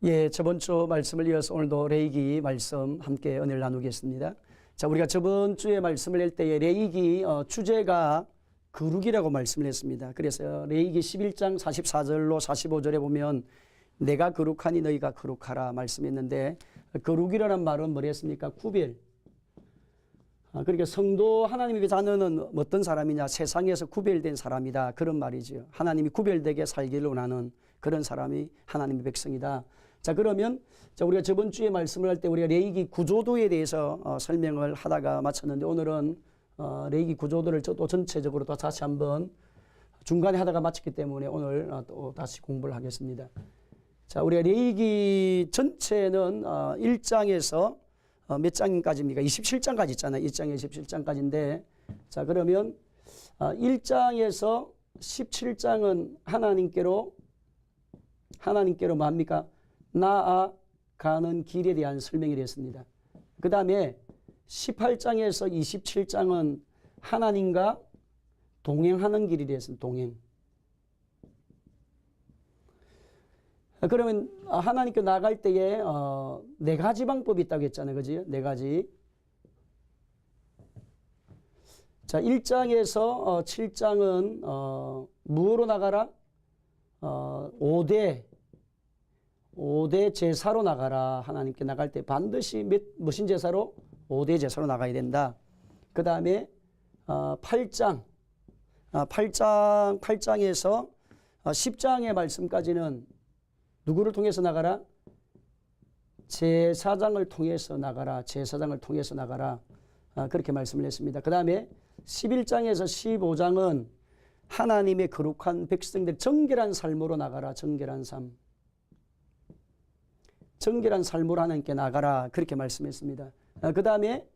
예, 저번 주 말씀을 이어서 오늘도 레위기 말씀 함께 은혜를 나누겠습니다. 자, 우리가 저번 주에 말씀을 할 때에 레위기 주제가 거룩이라고 말씀을 했습니다. 그래서 레위기 11장 44절로 45절에 보면 내가 거룩하니 너희가 거룩하라 말씀했는데, 거룩이라는 말은 뭐랬습니까? 구별. 그러니까 성도 하나님의 자녀는 어떤 사람이냐? 세상에서 구별된 사람이다, 그런 말이죠. 하나님이 구별되게 살기를 원하는 그런 사람이 하나님의 백성이다. 자, 그러면 우리가 저번 주에 말씀을 할 때 우리가 레위기 구조도에 대해서 설명을 하다가 마쳤는데, 오늘은 레위기 구조도를 또 전체적으로 또 다시 한번 중간에 하다가 마쳤기 때문에 오늘 또 다시 공부를 하겠습니다. 자, 우리가 레위기 전체는 1장에서 몇 장까지입니까? 27장까지 있잖아요. 1장에 27장까지인데, 자, 그러면 1장에서 17장은 하나님께로 뭡니까? 나아가는 길에 대한 설명이 됐습니다. 그 다음에 18장에서 27장은 하나님과 동행하는 길이 됐습니다. 동행. 그러면 하나님께 나갈 때에 네 가지 방법이 있다고 했잖아요. 그죠? 네 가지. 자, 1장에서 7장은 무엇으로 나가라? 5대 제사로 나가라. 하나님께 나갈 때 반드시 무슨 제사로? 5대 제사로 나가야 된다. 그 다음에 8장에서 10장의 말씀까지는 누구를 통해서 나가라? 제사장을 통해서 나가라. 제사장을 통해서 나가라. 그렇게 말씀을 했습니다. 그 다음에 11장에서 15장은 하나님의 거룩한 백성들 정결한 삶으로 나가라. 정결한 삶. 정결한 삶으로 하나님께 나가라. 그렇게 말씀했습니다. 그 다음에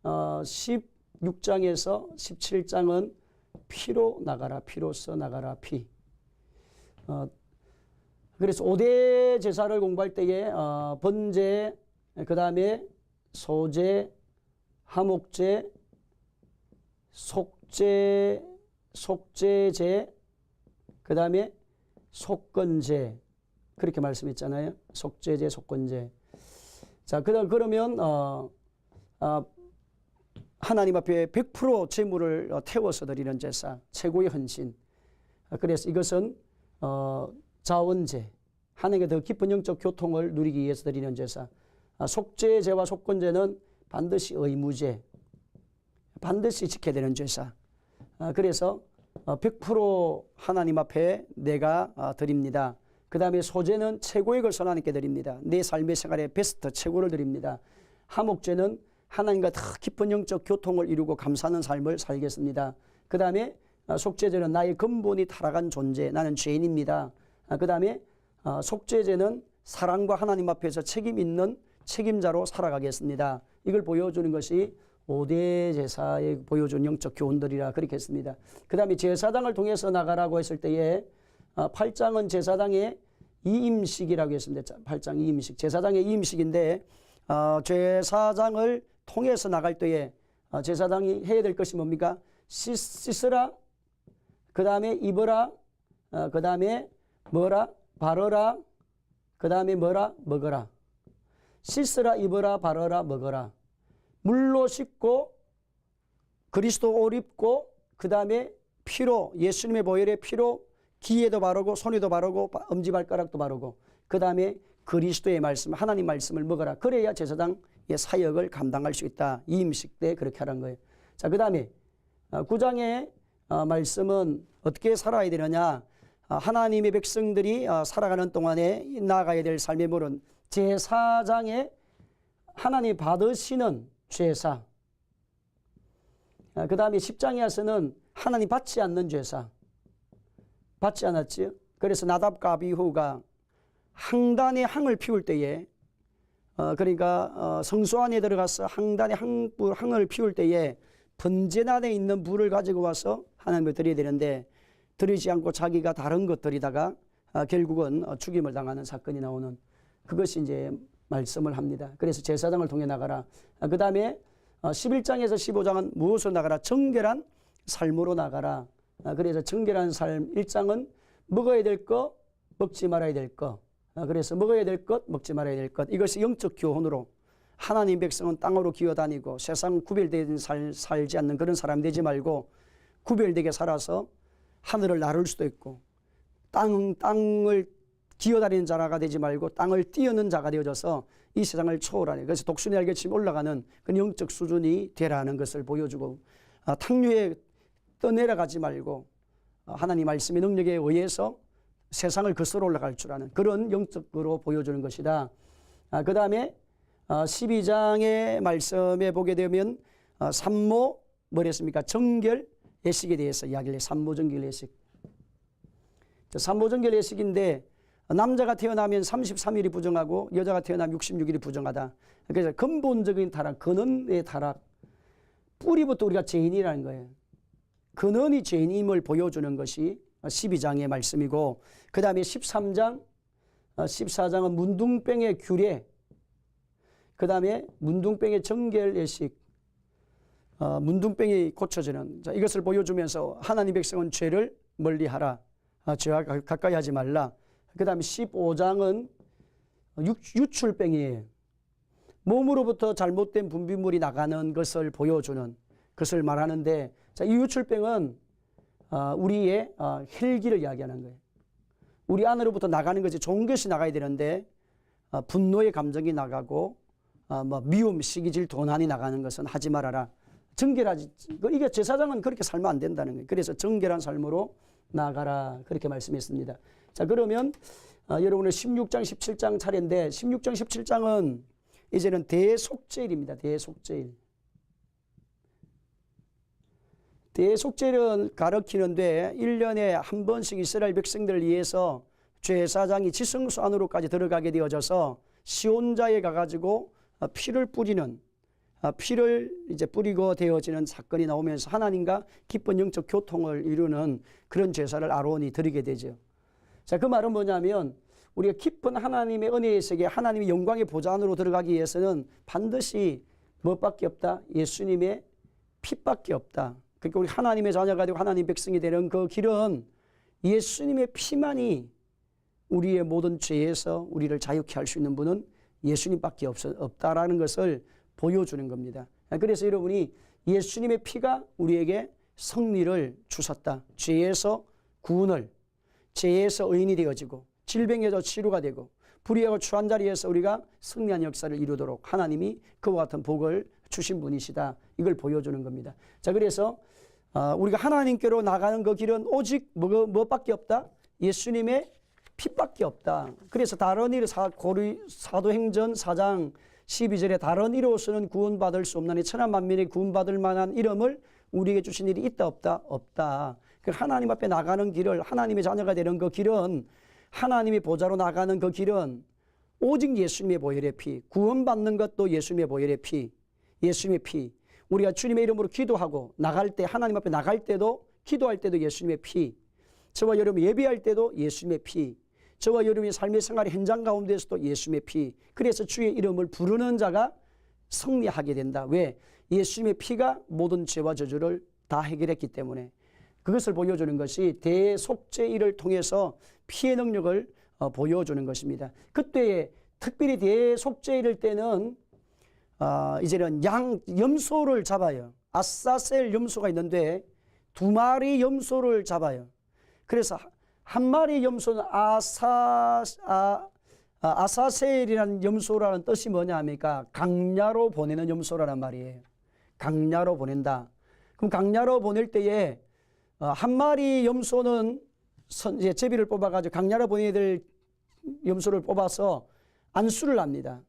16장에서 17장은 피로 나가라. 피로써 나가라. 피. 그래서 5대 제사를 공부할 때에 번제, 그 다음에 소제, 하목제, 속죄제, 그 다음에 속건제, 그렇게 말씀했잖아요. 속죄제, 속건제. 자, 그러면 하나님 앞에 100% 제물을 태워서 드리는 제사, 최고의 헌신. 그래서 이것은 자원제, 하나님께 더 깊은 영적 교통을 누리기 위해서 드리는 제사. 속죄제와 속건제는 반드시 의무제, 반드시 지켜야 되는 제사. 그래서 100% 하나님 앞에 내가 드립니다. 그 다음에 소제는 최고의 것을 하나님께 드립니다. 내 삶의 생활의 베스트, 최고를 드립니다. 하목제는 하나님과 더 깊은 영적 교통을 이루고 감사하는 삶을 살겠습니다. 그 다음에 속죄제는 나의 근본이 타락한 존재, 나는 죄인입니다. 그 다음에 속죄제는 사랑과 하나님 앞에서 책임 있는 책임자로 살아가겠습니다. 이걸 보여주는 것이 5대 제사에 보여준 영적 교훈들이라 그렇게 했습니다. 그 다음에 제사장을 통해서 나가라고 했을 때에 8장은 제사장의 이임식이라고 했습니다. 8장 이임식. 제사장의 이임식인데, 제사장을 통해서 나갈 때에 제사장이 해야 될 것이 뭡니까? 씻으라, 그 다음에 입어라, 그 다음에 뭐라? 바르라, 그 다음에 뭐라? 먹어라. 씻으라, 입어라, 바르라, 먹어라. 물로 씻고 그리스도 옷 입고 그 다음에 피로, 예수님의 보혈의 피로 귀에도 바르고 손에도 바르고 엄지발가락도 바르고 그 다음에 그리스도의 말씀, 하나님 말씀을 먹어라. 그래야 제사장의 사역을 감당할 수 있다. 이 임식 때 그렇게 하라는 거예요. 자, 그 다음에 9장의 말씀은 어떻게 살아야 되느냐. 하나님의 백성들이 살아가는 동안에 나아가야 될 삶의 물은 제사장의 하나님 받으시는 제사. 그 다음에 10장에 와서는 하나님 받지 않는 제사. 받지 않았지요. 그래서 나답과 아비후가 항단에 항을 피울 때에 그러니까 성소 안에 들어가서 항단에 항을 피울 때에 번제단에 있는 불을 가지고 와서 하나님을 드려야 되는데 드리지 않고 자기가 다른 것 드리다가 결국은 죽임을 당하는 사건이 나오는 그것이 이제 말씀을 합니다. 그래서 제사장을 통해 나가라. 그 다음에 11장에서 15장은 무엇으로 나가라? 정결한 삶으로 나가라. 그래서 정결한 삶 1장은 먹어야 될 것, 먹지 말아야 될 것. 그래서 먹어야 될 것, 먹지 말아야 될 것. 이것이 영적 교훈으로 하나님 백성은 땅으로 기어다니고 세상 구별된 살지 않는 그런 사람 되지 말고 구별되게 살아서 하늘을 나를 수도 있고 땅을 기어다니는 자가 되지 말고 땅을 뛰어는 자가 되어져서 이 세상을 초월하는, 그래서 독수리 날개처럼 올라가는 그 영적 수준이 되라는 것을 보여주고, 탕류에 떠내려가지 말고 하나님 말씀의 능력에 의해서 세상을 거슬러 올라갈 줄 아는 그런 영적으로 보여주는 것이다. 그 다음에 12장의 말씀에 보게 되면 산모 뭐랬습니까? 정결 예식에 대해서 이야기를 해요. 산모 정결 예식. 산모 정결 예식인데 남자가 태어나면 33일이 부정하고 여자가 태어나면 66일이 부정하다. 그래서 근본적인 타락, 근원의 타락, 뿌리부터 우리가 죄인이라는 거예요. 근원이 죄인임을 보여주는 것이 12장의 말씀이고, 그 다음에 13장, 14장은 문둥병의 규례, 그 다음에 문둥병의 정결 예식, 문둥병이 고쳐지는, 자, 이것을 보여주면서 하나님 백성은 죄를 멀리하라, 죄와 가까이 하지 말라. 그 다음에 15장은 유출병이에요. 몸으로부터 잘못된 분비물이 나가는 것을 보여주는 것을 말하는데, 자, 이 유출병은 우리의 혈기를 이야기하는 거예요. 우리 안으로부터 나가는 것이 좋은 것이 나가야 되는데 분노의 감정이 나가고 미움, 시기질, 도난이 나가는 것은 하지 말아라. 정결하지. 이게 제사장은 그렇게 살면 안 된다는 거예요. 그래서 정결한 삶으로 나아가라, 그렇게 말씀했습니다. 자, 그러면 여러분의 16장, 17장 차례인데 16장, 17장은 이제는 대속죄일입니다. 대속죄일. 대속죄를 가르치는데 1년에 한 번씩 이스라엘 백성들을 위해서 제사장이 지성소 안으로까지 들어가게 되어져서 시온자에 가가지고 피를 뿌리는, 피를 이제 뿌리고 되어지는 사건이 나오면서 하나님과 깊은 영적 교통을 이루는 그런 제사를 아론이 드리게 되죠. 자, 그 말은 뭐냐면 우리가 깊은 하나님의 은혜의 세계, 하나님의 영광의 보좌 안으로 들어가기 위해서는 반드시 무엇밖에 없다? 예수님의 피밖에 없다. 그러니까 우리 하나님의 자녀가 되고 하나님 백성이 되는 그 길은 예수님의 피만이 우리의 모든 죄에서 우리를 자유케 할 수 있는 분은 예수님밖에 없다라는 것을 보여주는 겁니다. 그래서 여러분이 예수님의 피가 우리에게 승리를 주셨다. 죄에서 구원을, 죄에서 의인이 되어지고 질병에서 치료가 되고 불의하고 추한 자리에서 우리가 승리한 역사를 이루도록 하나님이 그와 같은 복을 주신 분이시다. 이걸 보여주는 겁니다. 자, 그래서 우리가 하나님께로 나가는 그 길은 오직 무엇밖에 없다? 예수님의 피밖에 없다. 그래서 다른 일, 사도행전 4장 12절에 다른 이로서는 구원받을 수 없나니 천하 만민이 구원받을 만한 이름을 우리에게 주신 일이 있다 없다? 없다. 하나님 앞에 나가는 길을, 하나님의 자녀가 되는 그 길은, 하나님의 보좌로 나가는 그 길은 오직 예수님의 보혈의 피, 구원받는 것도 예수님의 보혈의 피, 예수님의 피. 우리가 주님의 이름으로 기도하고 나갈 때, 하나님 앞에 나갈 때도, 기도할 때도 예수님의 피, 저와 여러분 예배할 때도 예수님의 피, 저와 여러분의 삶의 생활의 현장 가운데서도 예수님의 피. 그래서 주의 이름을 부르는 자가 승리하게 된다. 왜? 예수님의 피가 모든 죄와 저주를 다 해결했기 때문에. 그것을 보여주는 것이 대속죄일을 통해서 피의 능력을 보여주는 것입니다. 그때에 특별히 대속죄일 때는 이제는 염소를 잡아요. 아사셀 염소가 있는데 2마리 염소를 잡아요. 그래서 한 마리 염소는 아사셀이라는 염소라는 뜻이 뭐냐 합니까? 강야로 보내는 염소라는 말이에요. 강야로 보낸다. 그럼 강야로 보낼 때에 한 마리 염소는 이제 제비를 뽑아가지고 강야로 보내야 될 염소를 뽑아서 안수를 합니다.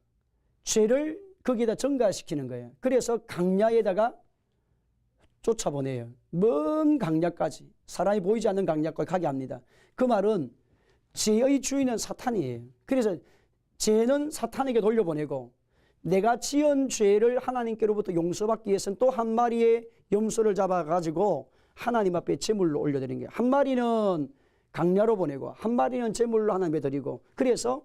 죄를 거기에다 전가시키는 거예요. 그래서 강야에다가 쫓아보내요. 먼 강야까지, 사람이 보이지 않는 강야까지 가게 합니다. 그 말은 죄의 주인은 사탄이에요. 그래서 죄는 사탄에게 돌려보내고 내가 지은 죄를 하나님께로부터 용서받기 위해서는 또 한 마리의 염소를 잡아가지고 하나님 앞에 제물로 올려드리는 거예요. 한 마리는 강야로 보내고 한 마리는 제물로 하나님께 드리고, 그래서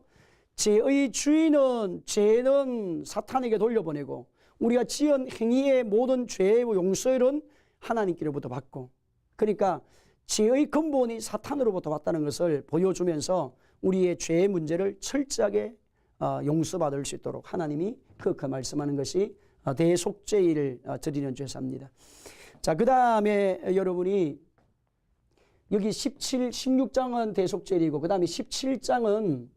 죄의 주인은, 죄는 사탄에게 돌려보내고 우리가 지은 행위의 모든 죄의 용서율은 하나님께로부터 받고, 그러니까 죄의 근본이 사탄으로부터 왔다는 것을 보여주면서 우리의 죄의 문제를 철저하게 용서받을 수 있도록 하나님이 그렇게 말씀하는 것이 대속죄를 드리는 제사입니다. 자, 그 다음에 여러분이 여기 16장은 대속죄이고 그 다음에 17장은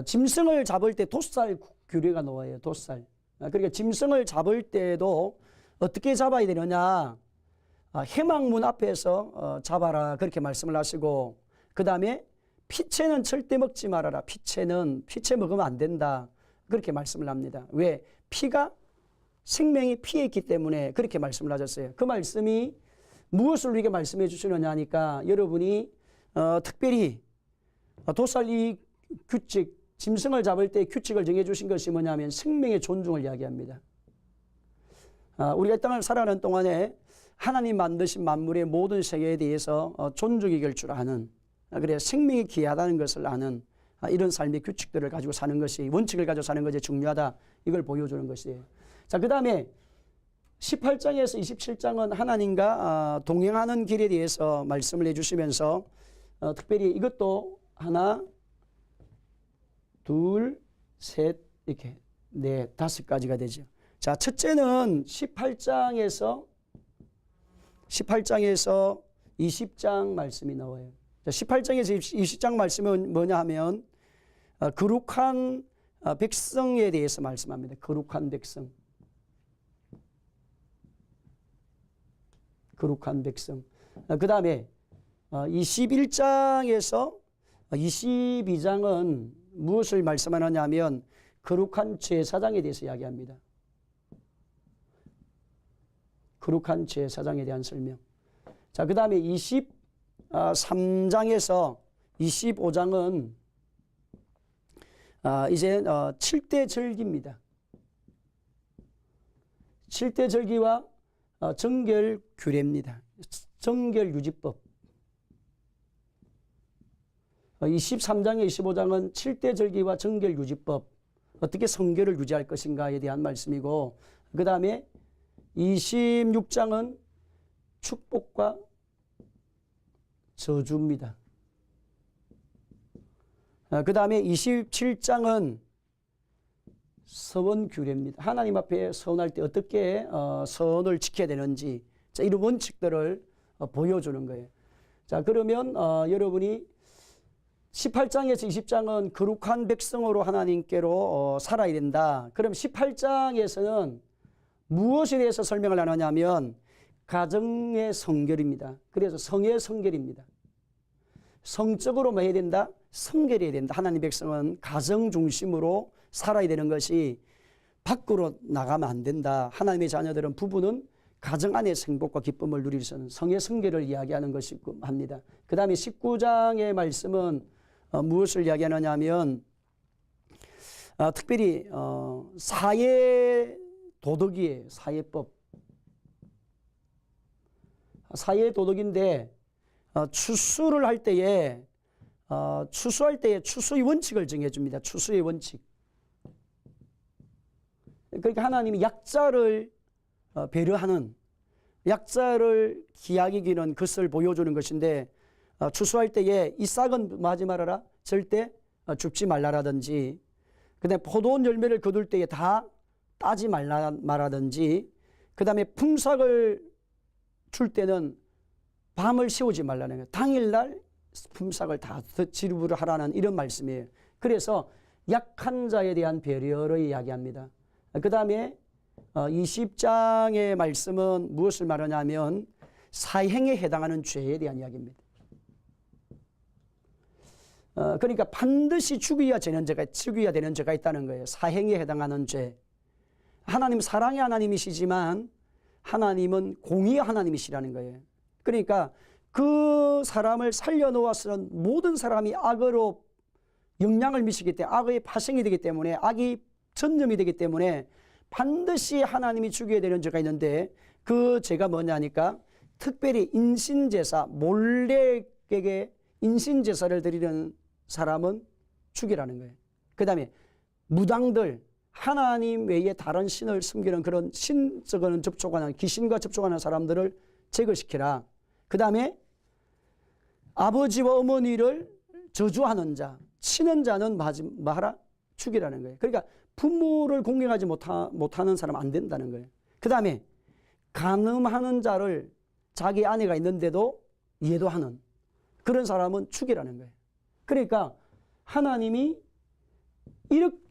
짐승을 잡을 때 돛살 규례가 나와요. 돛살. 그러니까 짐승을 잡을 때도 어떻게 잡아야 되느냐. 해망문 앞에서 잡아라 그렇게 말씀을 하시고 그 다음에 피채는 절대 먹지 말아라. 피채 먹으면 안 된다. 그렇게 말씀을 합니다. 왜? 피가 생명이 피에 있기 때문에 그렇게 말씀을 하셨어요. 그 말씀이 무엇을 우리에게 말씀해 주시느냐 하니까 여러분이 특별히 돛살 이 규칙, 짐승을 잡을 때 규칙을 정해 주신 것이 뭐냐면 생명의 존중을 이야기합니다. 우리가 이 땅을 살아가는 동안에 하나님 만드신 만물의 모든 세계에 대해서 존중이 줄 아는, 그래 생명이 귀하다는 것을 아는 이런 삶의 규칙들을 가지고 사는 것이, 원칙을 가지고 사는 것이 중요하다. 이걸 보여주는 것이에요. 자, 그 다음에 18장에서 27장은 하나님과 동행하는 길에 대해서 말씀을 해주시면서 특별히 이것도 하나, 둘, 셋, 이렇게 네, 5가지가 되죠. 자, 첫째는 18장에서 20장 말씀이 나와요. 18장에서 20장 말씀은 뭐냐 하면 거룩한 백성에 대해서 말씀합니다. 거룩한 백성. 거룩한 백성. 그 다음에 21장에서 22장은 무엇을 말씀하느냐 하면 거룩한 제사장에 대해서 이야기합니다. 거룩한 제사장에 대한 설명. 자, 그 다음에 23장에서 25장은 이제 7대 절기입니다. 7대 절기와 정결 규례입니다. 정결 유지법. 23장에 25장은 7대 절기와 정결 유지법, 어떻게 성결을 유지할 것인가에 대한 말씀이고, 그 다음에 26장은 축복과 저주입니다. 그 다음에 27장은 서원 규례입니다. 하나님 앞에 서원할 때 어떻게 서원을 지켜야 되는지, 자, 이런 원칙들을 보여주는 거예요. 자, 그러면 여러분이 18장에서 20장은 거룩한 백성으로 하나님께로 살아야 된다. 그럼 18장에서는 무엇에 대해서 설명을 하느냐면 가정의 성결입니다. 그래서 성의 성결입니다. 성적으로 뭐 해야 된다? 성결해야 된다. 하나님 백성은 가정 중심으로 살아야 되는 것이 밖으로 나가면 안 된다. 하나님의 자녀들은, 부부는 가정 안에서 행복과 기쁨을 누릴 수 있는 성의 성결을 이야기하는 것이 합니다. 그 다음에 19장의 말씀은 무엇을 이야기하느냐 하면 특별히 사회 도덕이에요. 사회법. 사회 도덕인데 추수를 할 때에 추수할 때에 추수의 원칙을 정해줍니다. 추수의 원칙. 그러니까 하나님이 약자를 배려하는, 약자를 귀하게 여기는 것을 보여주는 것인데, 추수할 때에 이 싹은 뭐 하지 말아라? 절대 줍지 말라라든지, 그 다음에 포도원 열매를 거둘 때에 다 따지 말라든지, 그 다음에 품삯을 줄 때는 밤을 새우지 말라는 거예요. 당일날 품삯을 다 지급을 하라는 이런 말씀이에요. 그래서 약한 자에 대한 배려를 이야기합니다. 그 다음에 20장의 말씀은 무엇을 말하냐면 사행에 해당하는 죄에 대한 이야기입니다. 그러니까 반드시 죽여야 되는 죄가 있다는 거예요. 사행에 해당하는 죄. 하나님 사랑의 하나님이시지만 하나님은 공의의 하나님이시라는 거예요. 그러니까 그 사람을 살려놓아서는 모든 사람이 악으로 영향을 미치기 때문에, 악의 파생이 되기 때문에, 악이 전염이 되기 때문에 반드시 하나님이 죽여야 되는 죄가 있는데, 그 죄가 뭐냐니까 특별히 인신제사, 몰래에게 인신제사를 드리는 사람은 죽이라는 거예요. 그 다음에 무당들, 하나님 외에 다른 신을 섬기는 그런 신적인 접촉하는, 귀신과 접촉하는 사람들을 제거시키라. 그 다음에 아버지와 어머니를 저주하는 자, 치는 자는 뭐하라? 죽이라는 거예요. 그러니까 부모를 공경하지 못하는 사람 안 된다는 거예요. 그 다음에 간음하는 자를 자기 아내가 있는데도 예도하는 그런 사람은 죽이라는 거예요. 그러니까 하나님이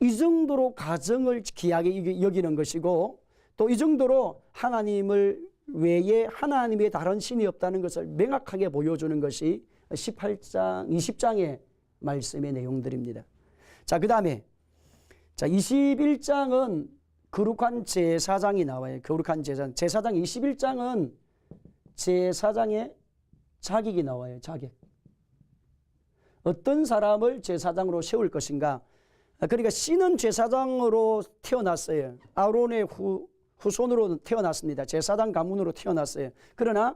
이 정도로 가정을 귀하게 여기는 것이고 또 이 정도로 하나님을 외에 하나님의 다른 신이 없다는 것을 명확하게 보여주는 것이 18장, 20장의 말씀의 내용들입니다. 자, 그 다음에 21장은 거룩한 제사장이 나와요. 거룩한 제사장. 제사장 21장은 제사장의 자격이 나와요. 자격. 어떤 사람을 제사장으로 세울 것인가. 그러니까 씨는 제사장으로 태어났어요. 아론의 후손으로 태어났습니다. 제사장 가문으로 태어났어요. 그러나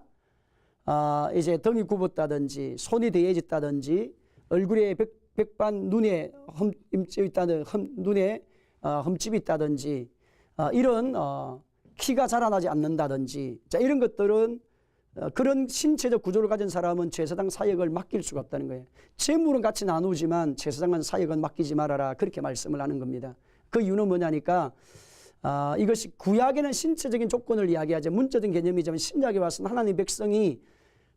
이제 등이 굽었다든지 손이 대해졌다든지 얼굴에 백반 눈에 흠집이 있다든 눈에 흠집이 있다든지 이런 키가 자라나지 않는다든지 자 이런 것들은 그런 신체적 구조를 가진 사람은 제사장 사역을 맡길 수가 없다는 거예요. 재물은 같이 나누지만 제사장은 사역은 맡기지 말아라 그렇게 말씀을 하는 겁니다. 그 이유는 뭐냐니까 이것이 구약에는 신체적인 조건을 이야기하죠. 문자적인 개념이지만 신약에 와서는 하나님 백성이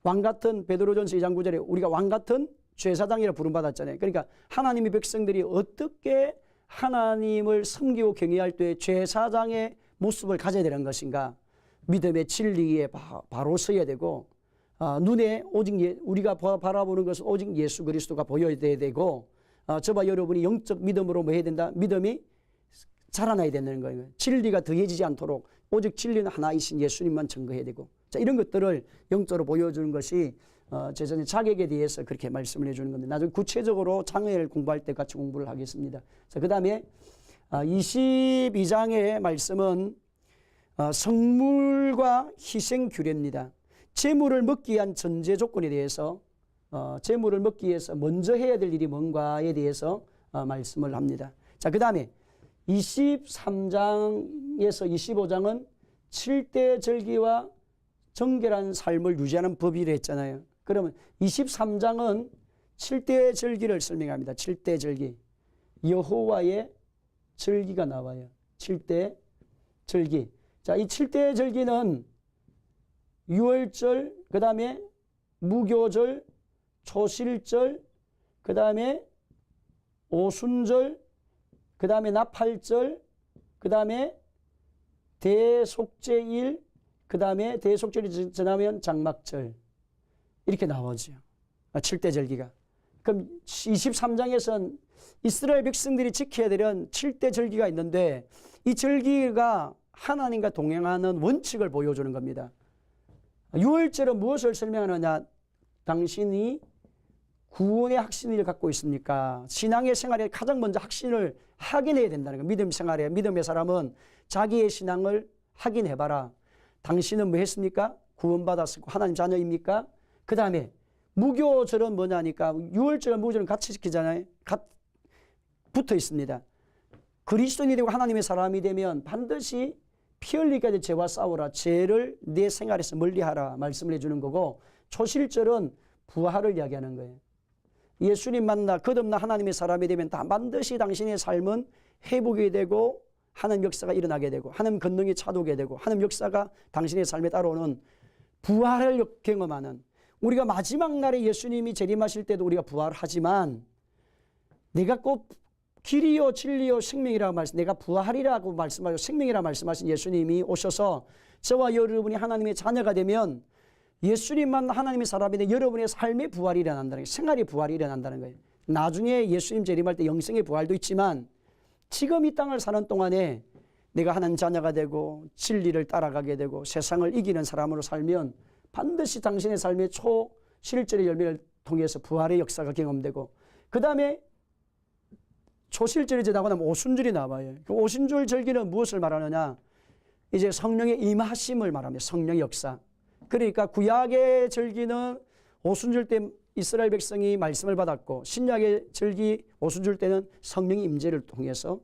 왕같은 베드로전서 2장 9절에 우리가 왕같은 제사장이라 부름받았잖아요. 그러니까 하나님의 백성들이 어떻게 하나님을 섬기고 경외할 때 제사장의 모습을 가져야 되는 것인가. 믿음의 진리에 바로 서야 되고 눈에 오직 우리가 바라보는 것은 오직 예수 그리스도가 보여야 되고 저와 여러분이 영적 믿음으로 뭐 해야 된다? 믿음이 자라나야 되는 거예요. 진리가 더해지지 않도록 오직 진리는 하나이신 예수님만 증거해야 되고 자 이런 것들을 영적으로 보여주는 것이 제사장의 자격에 대해서 그렇게 말씀을 해주는 겁니다. 나중에 구체적으로 장애를 공부할 때 같이 공부를 하겠습니다. 자, 그 다음에 22장의 말씀은 성물과 희생 규례입니다. 제물을 먹기 위한 전제 조건에 대해서 제물을 먹기 위해서 먼저 해야 될 일이 뭔가에 대해서 말씀을 합니다. 자, 그 다음에 23장에서 25장은 7대 절기와 정결한 삶을 유지하는 법이라 했잖아요. 그러면 23장은 7대 절기를 설명합니다. 7대 절기. 여호와의 절기가 나와요. 7대 절기. 자, 이 7대 절기는 유월절, 그 다음에 무교절, 초실절, 그 다음에 오순절, 그 다음에 나팔절, 그 다음에 대속죄일, 그 다음에 대속절이 지나면 장막절 이렇게 나오죠. 7대 절기가. 그럼 23장에서는 이스라엘 백성들이 지켜야 되는 7대 절기가 있는데 이 절기가 하나님과 동행하는 원칙을 보여주는 겁니다. 유월절은 무엇을 설명하느냐? 당신이 구원의 확신을 갖고 있습니까? 신앙의 생활에 가장 먼저 확신을 확인해야 된다는 거예요. 믿음 생활에 믿음의 사람은 자기의 신앙을 확인해봐라. 당신은 뭐 했습니까? 구원받았고 하나님 자녀입니까? 그 다음에 무교절은 뭐냐니까 유월절과 무교절은 같이 지키잖아요. 붙어 있습니다. 그리스도인이 되고 하나님의 사람이 되면 반드시 피 흘리기까지 죄와 싸우라. 죄를 내 생활에서 멀리하라 말씀을 해주는 거고 초실절은 부활을 이야기하는 거예요. 예수님 만나 거듭나 하나님의 사람이 되면 다 반드시 당신의 삶은 회복이 되고 하나님 역사가 일어나게 되고 하나님 권능이 차도게 되고 하나님 역사가 당신의 삶에 따라오는 부활을 경험하는 우리가 마지막 날에 예수님이 재림하실 때도 우리가 부활하지만 내가 꼭 길이요 진리요 생명이라고 내가 부활이라고 말씀하시고 생명이라고 말씀하신 예수님이 오셔서 저와 여러분이 하나님의 자녀가 되면 예수님만 하나님의 사람이 되면 여러분의 삶의 부활이 일어난다는 거예요. 생활의 부활이 일어난다는 거예요. 나중에 예수님 재림할 때 영생의 부활도 있지만 지금 이 땅을 사는 동안에 내가 하나님 자녀가 되고 진리를 따라가게 되고 세상을 이기는 사람으로 살면 반드시 당신의 삶의 초실절의 열매를 통해서 부활의 역사가 경험되고 그 다음에 초실절이 지나고 나면 오순절이 나와요. 그 오순절 절기는 무엇을 말하느냐? 이제 성령의 임하심을 말합니다. 성령의 역사. 그러니까 구약의 절기는 오순절 때 이스라엘 백성이 말씀을 받았고 신약의 절기 오순절 때는 성령의 임재를 통해서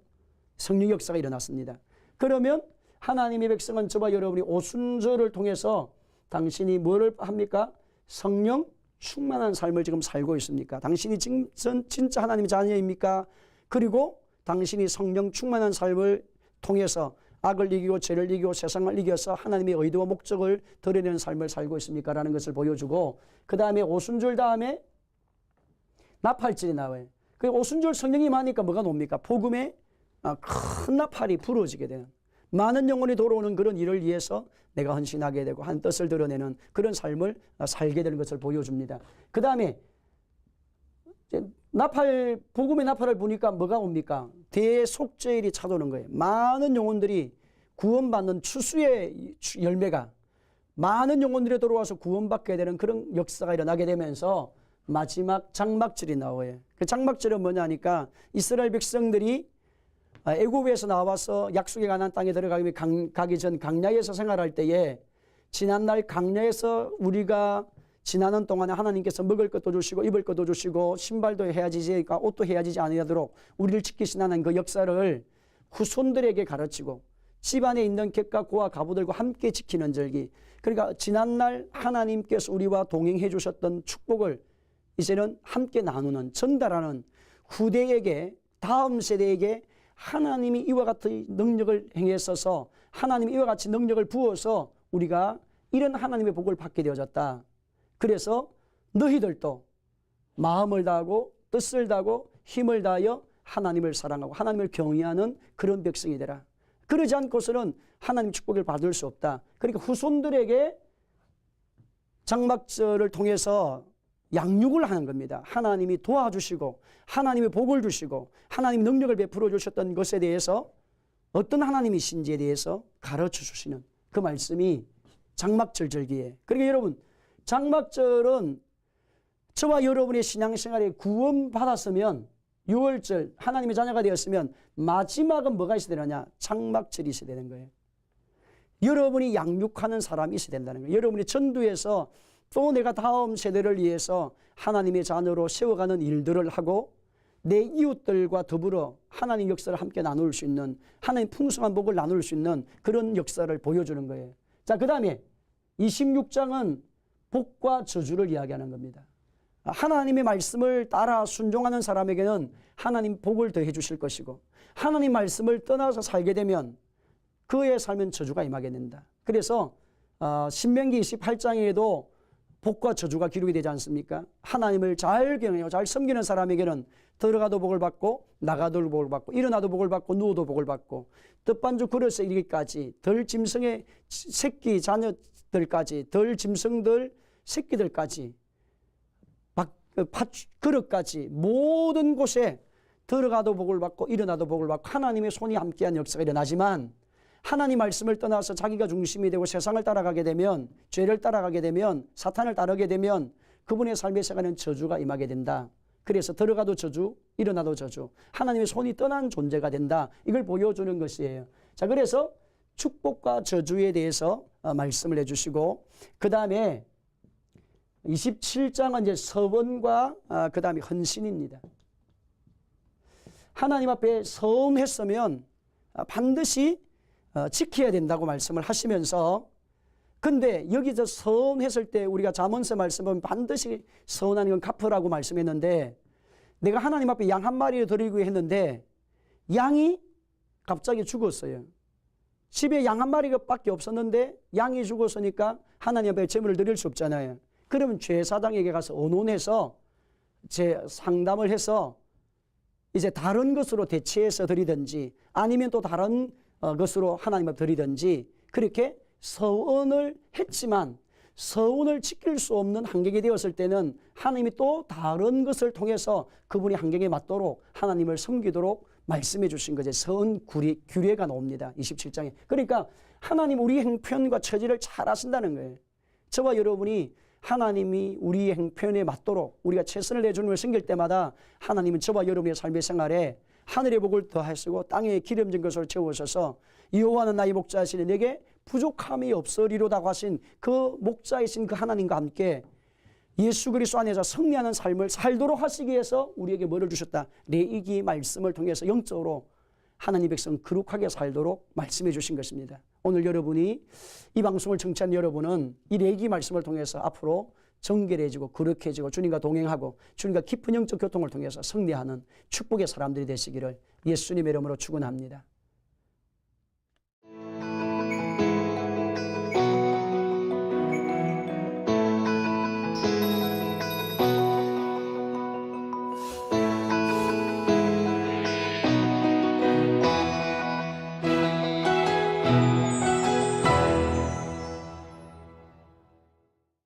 성령의 역사가 일어났습니다. 그러면 하나님의 백성은 저와 여러분이 오순절을 통해서 당신이 뭐를 합니까? 성령 충만한 삶을 지금 살고 있습니까? 당신이 진짜 하나님의 자녀입니까? 그리고 당신이 성령 충만한 삶을 통해서 악을 이기고 죄를 이기고 세상을 이겨서 하나님의 의도와 목적을 드러내는 삶을 살고 있습니까? 라는 것을 보여주고, 그 다음에 오순절 다음에 나팔절이 나와요. 그 오순절 성령이 많으니까 뭐가 놉니까? 복음의 큰 나팔이 부러지게 되는, 많은 영혼이 돌아오는 그런 일을 위해서 내가 헌신하게 되고 한 뜻을 드러내는 그런 삶을 살게 되는 것을 보여줍니다. 그 다음에 복음의 나팔을 보니까 뭐가 옵니까? 대속죄일이 찾아오는 거예요. 많은 영혼들이 구원받는 추수의 열매가, 많은 영혼들이 돌아와서 구원받게 되는 그런 역사가 일어나게 되면서 마지막 장막절이 나와요. 그 장막절은 뭐냐니까, 이스라엘 백성들이 애굽에서 나와서 약속의 가나안 땅에 들어가기 전 광야에서 생활할 때에, 지난날 광야에서 우리가 지나는 동안에 하나님께서 먹을 것도 주시고 입을 것도 주시고 신발도 헤어지지, 옷도 헤어지지 아니하도록 우리를 지키시는 그 역사를 후손들에게 가르치고 집안에 있는 객과 고와 가부들과 함께 지키는 절기, 그러니까 지난날 하나님께서 우리와 동행해 주셨던 축복을 이제는 함께 나누는, 전달하는, 후대에게, 다음 세대에게 하나님이 이와 같은 능력을 행했어서, 하나님이 이와 같이 능력을 부어서 우리가 이런 하나님의 복을 받게 되어졌다. 그래서 너희들도 마음을 다하고 뜻을 다하고 힘을 다하여 하나님을 사랑하고 하나님을 경외하는 그런 백성이 되라. 그러지 않고서는 하나님 축복을 받을 수 없다. 그러니까 후손들에게 장막절을 통해서 양육을 하는 겁니다. 하나님이 도와주시고 하나님의 복을 주시고 하나님 능력을 베풀어 주셨던 것에 대해서, 어떤 하나님이신지에 대해서 가르쳐 주시는 그 말씀이 장막절 절기에. 그러니까 여러분, 장막절은 저와 여러분의 신앙생활에 구원받았으면, 6월절 하나님의 자녀가 되었으면 마지막은 뭐가 있어야 되느냐? 장막절이 있어야 되는 거예요. 여러분이 양육하는 사람이 있어야 된다는 거예요. 여러분이 전도해서 또 내가 다음 세대를 위해서 하나님의 자녀로 세워가는 일들을 하고 내 이웃들과 더불어 하나님 역사를 함께 나눌 수 있는, 하나님 풍성한 복을 나눌 수 있는 그런 역사를 보여주는 거예요. 자, 그 다음에 26장은 복과 저주를 이야기하는 겁니다. 하나님의 말씀을 따라 순종하는 사람에게는 하나님 복을 더해 주실 것이고, 하나님 말씀을 떠나서 살게 되면 그의 삶은 저주가 임하게 된다. 그래서 신명기 28장에도 복과 저주가 기록이 되지 않습니까? 하나님을 잘 경외하고 잘 섬기는 사람에게는 들어가도 복을 받고 나가도 복을 받고 일어나도 복을 받고 누워도 복을 받고 떡반죽 그릇에 이르기까지 덜 짐승의 새끼 자녀들까지, 덜 짐승들 새끼들까지, 그릇까지 모든 곳에 들어가도 복을 받고 일어나도 복을 받고 하나님의 손이 함께한 역사가 일어나지만, 하나님 말씀을 떠나서 자기가 중심이 되고 세상을 따라가게 되면, 죄를 따라가게 되면, 사탄을 따르게 되면 그분의 삶의 세계는 저주가 임하게 된다. 그래서 들어가도 저주, 일어나도 저주, 하나님의 손이 떠난 존재가 된다. 이걸 보여주는 것이에요. 자, 그래서 축복과 저주에 대해서 말씀을 해주시고, 그 다음에 27장은 이제 서원과 그 다음에 헌신입니다. 하나님 앞에 서원했으면 반드시 지켜야 된다고 말씀을 하시면서, 근데 여기서 서원했을 때 우리가 잠언서 말씀은 반드시 서원하는 건 갚으라고 말씀했는데, 내가 하나님 앞에 양 한 마리를 드리고 했는데 양이 갑자기 죽었어요. 집에 양 한 마리밖에 없었는데 양이 죽었으니까 하나님 앞에 제물을 드릴 수 없잖아요. 그러면 제사장에게 가서 언론해서 상담을 해서 이제 다른 것으로 대체해서 드리든지 아니면 또 다른 것으로 하나님 앞에 드리든지, 그렇게 서원을 했지만 서원을 지킬 수 없는 환경이 되었을 때는 하나님이 또 다른 것을 통해서 그분이 환경에 맞도록 하나님을 섬기도록 말씀해 주신 거죠. 서원 규례가 나옵니다. 27장에. 그러니까 하나님 우리 행편과 처지를 잘 아신다는 거예요. 저와 여러분이 하나님이 우리의 행편에 맞도록 우리가 최선을 내주는 걸 섬길 때마다 하나님은 저와 여러분의 삶의 생활에 하늘의 복을 더하시고 땅에 기름진 것을 채우셔서 여호와는 나의 목자시니 내게 부족함이 없으리로다고 하신 그 목자이신 그 하나님과 함께 예수 그리스도 안에서 승리하는 삶을 살도록 하시기 위해서 우리에게 뭐를 주셨다? 레위기 말씀을 통해서 영적으로 하나님 백성 거룩하게 살도록 말씀해 주신 것입니다. 오늘 여러분이 이 방송을 청취한 여러분은 이 레위기 말씀을 통해서 앞으로 정결해지고 거룩해지고 주님과 동행하고 주님과 깊은 영적 교통을 통해서 승리하는 축복의 사람들이 되시기를 예수님의 이름으로 축원합니다.